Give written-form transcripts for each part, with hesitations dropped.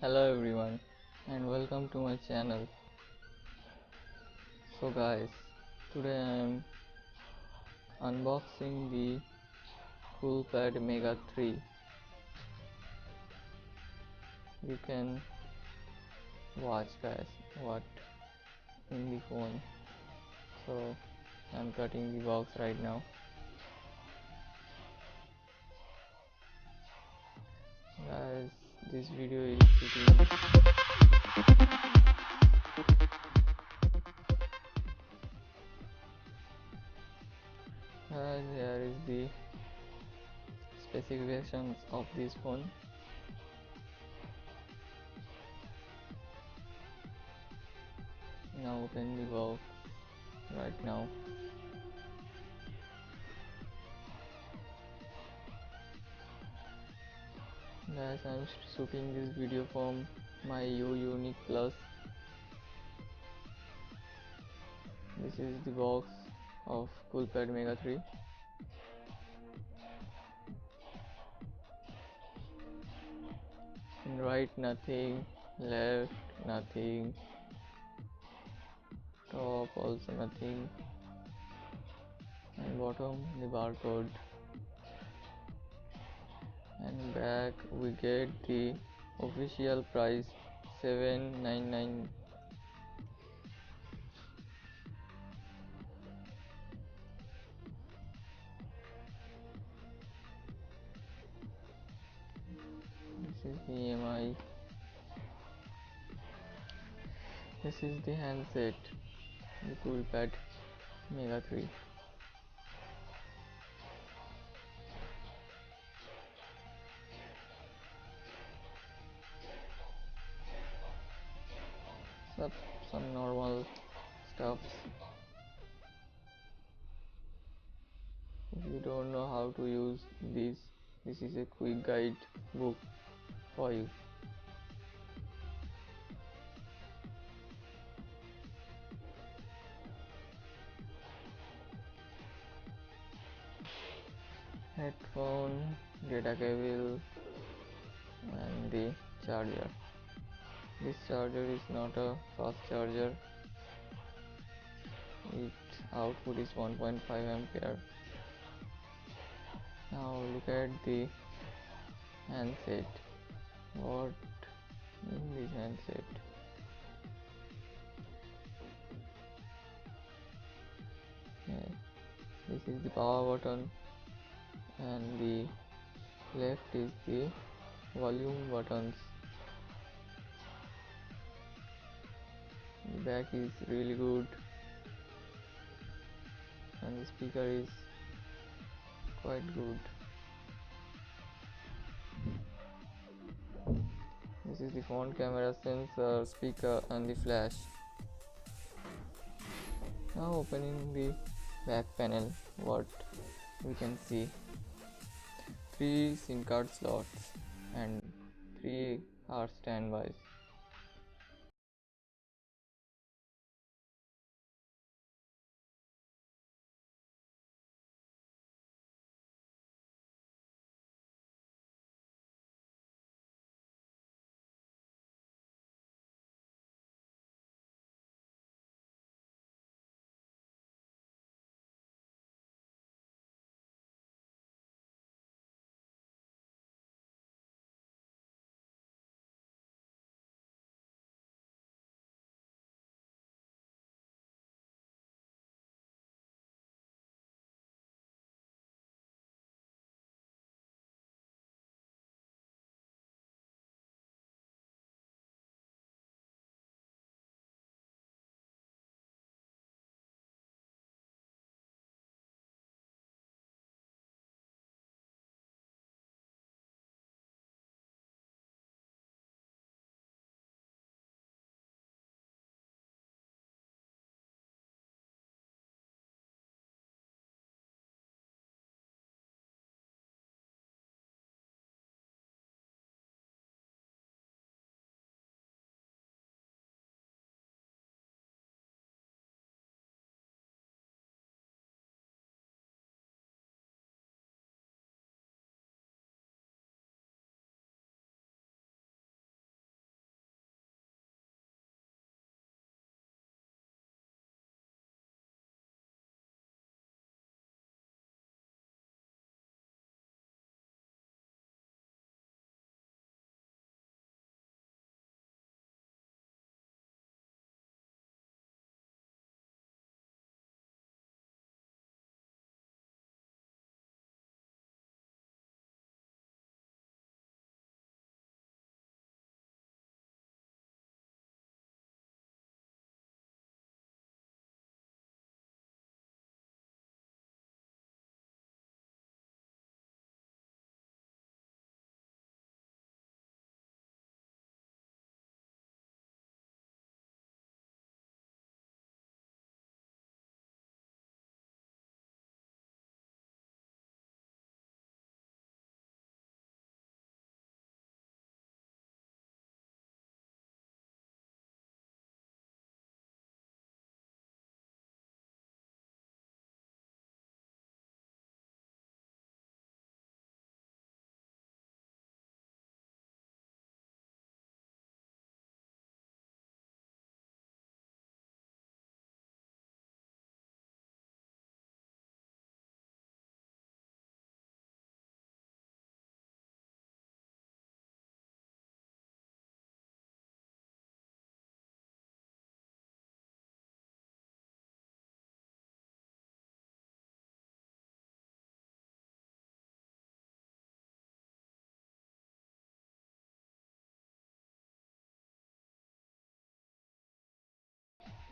Hello everyone and welcome to my channel. So guys, today I am unboxing the Coolpad Mega 3. You can watch guys what in the phone. So I'm cutting the box right now. Guys, this video is shooting. Guys, here is the specifications of this phone. Now open the box right now. Guys, I'm shooting this video from my Unique Plus. This is the box of Coolpad Mega 3. Right nothing, left nothing, top also nothing, and bottom the barcode, and back we get the official price 799. This is the EMI. This is the handset, the Coolpad Mega 3. Some normal stuff. If you don't know how to use this is a quick guide book for you. Headphone, data cable, and the charger. This charger is not a fast charger. Its output is 1.5 ampere. Now look at the handset. What in this handset? Yeah, this is the power button, and the left is the volume buttons. The back is really good, and the speaker is quite good. This is the front camera, sensor, speaker, and the flash. Now opening the back panel, what we can see: 3 SIM card slots and 3 are standbys.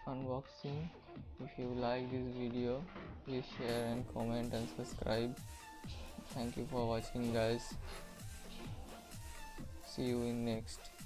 unboxing. If you like this video, please share and comment and subscribe. Thank you for watching, guys. See you in next.